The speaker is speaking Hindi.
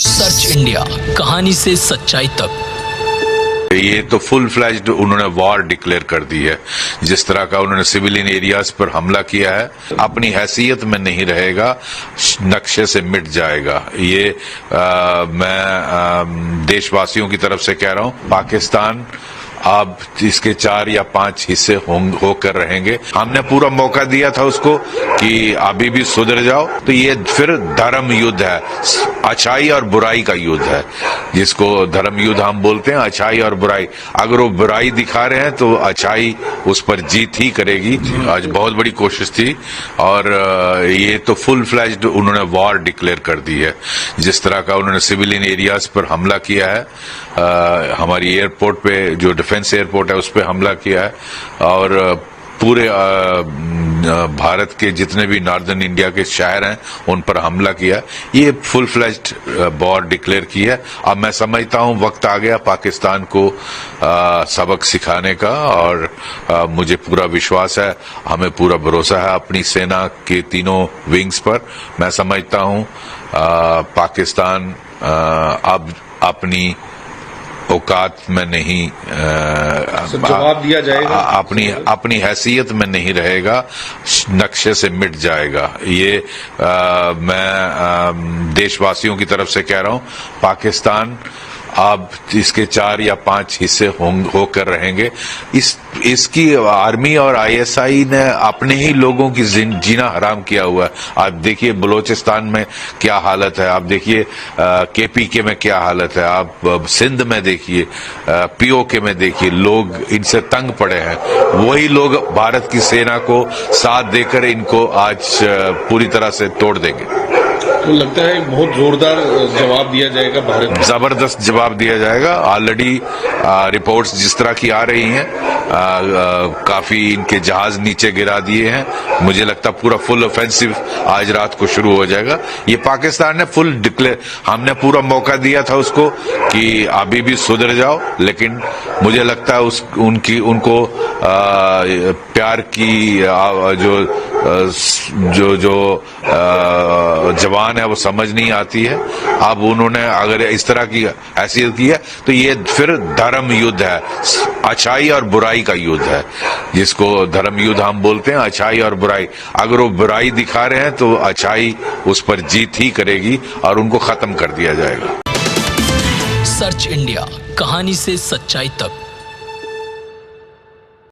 सर्च इंडिया, कहानी से सच्चाई तक। ये तो फुल फ्लैज्ड उन्होंने वॉर डिक्लेयर कर दी है। जिस तरह का उन्होंने सिविलियन एरियाज पर हमला किया है, अपनी हैसियत में नहीं रहेगा, नक्शे से मिट जाएगा। ये मैं देशवासियों की तरफ से कह रहा हूं। पाकिस्तान अब इसके 4 या 5 हिस्से होकर रहेंगे। हमने पूरा मौका दिया था उसको कि अभी भी सुधर जाओ, तो ये फिर धर्म युद्ध है, अच्छाई और बुराई का युद्ध है, जिसको धर्म युद्ध हम बोलते हैं। अच्छाई और बुराई, अगर वो बुराई दिखा रहे हैं तो अच्छाई उस पर जीत ही करेगी। आज बहुत बड़ी कोशिश थी और ये तो फुल फ्लैज्ड उन्होंने वॉर डिक्लेयर कर दी है। जिस तरह का उन्होंने सिविलियन एरियाज पर हमला किया है, हमारी एयरपोर्ट पे, जो डिफेंस एयरपोर्ट है, उस पर हमला किया है और पूरे भारत के जितने भी नॉर्दर्न इंडिया के शहर हैं उन पर हमला किया। ये फुल फ्लैज्ड वॉर डिक्लेयर की है। अब मैं समझता हूं वक्त आ गया पाकिस्तान को सबक सिखाने का, और मुझे पूरा विश्वास है, हमें पूरा भरोसा है अपनी सेना के तीनों विंग्स पर। मैं समझता हूं पाकिस्तान अब अपनी औकात में नहीं, जवाब दिया जाएगा, अपनी हैसियत में नहीं रहेगा, नक्शे से मिट जाएगा। ये मैं देशवासियों की तरफ से कह रहा हूं। पाकिस्तान अब इसके 4 या 5 हिस्से होकर रहेंगे। इसकी आर्मी और आईएसआई ने अपने ही लोगों की जीना हराम किया हुआ है। आप देखिए बलूचिस्तान में क्या हालत है, आप देखिए केपीके में क्या हालत है, आप सिंध में देखिए, पीओके में देखिए, लोग इनसे तंग पड़े हैं। वही लोग भारत की सेना को साथ देकर इनको आज पूरी तरह से तोड़ देंगे। तो लगता है बहुत जोरदार जवाब दिया जाएगा, भारत जबरदस्त जवाब दिया जाएगा। ऑलरेडी रिपोर्ट्स जिस तरह की आ रही हैं, काफी इनके जहाज नीचे गिरा दिए हैं। मुझे लगता पूरा फुल ऑफेंसिव आज रात को शुरू हो जाएगा। ये पाकिस्तान ने फुल डिक्लेयर, हमने पूरा मौका दिया था उसको कि अभी भी सुधर जाओ, लेकिन मुझे लगता है उनको प्यार की जो जवान है वो समझ नहीं आती है। अब उन्होंने अगर इस तरह की हैसियत की है तो ये फिर धर्म युद्ध है, अच्छाई और बुराई का युद्ध है, जिसको धर्म युद्ध हम बोलते हैं। अच्छाई और बुराई, अगर वो बुराई दिखा रहे हैं तो अच्छाई उस पर जीत ही करेगी और उनको खत्म कर दिया जाएगा। सर्च इंडिया, कहानी से सच्चाई तक।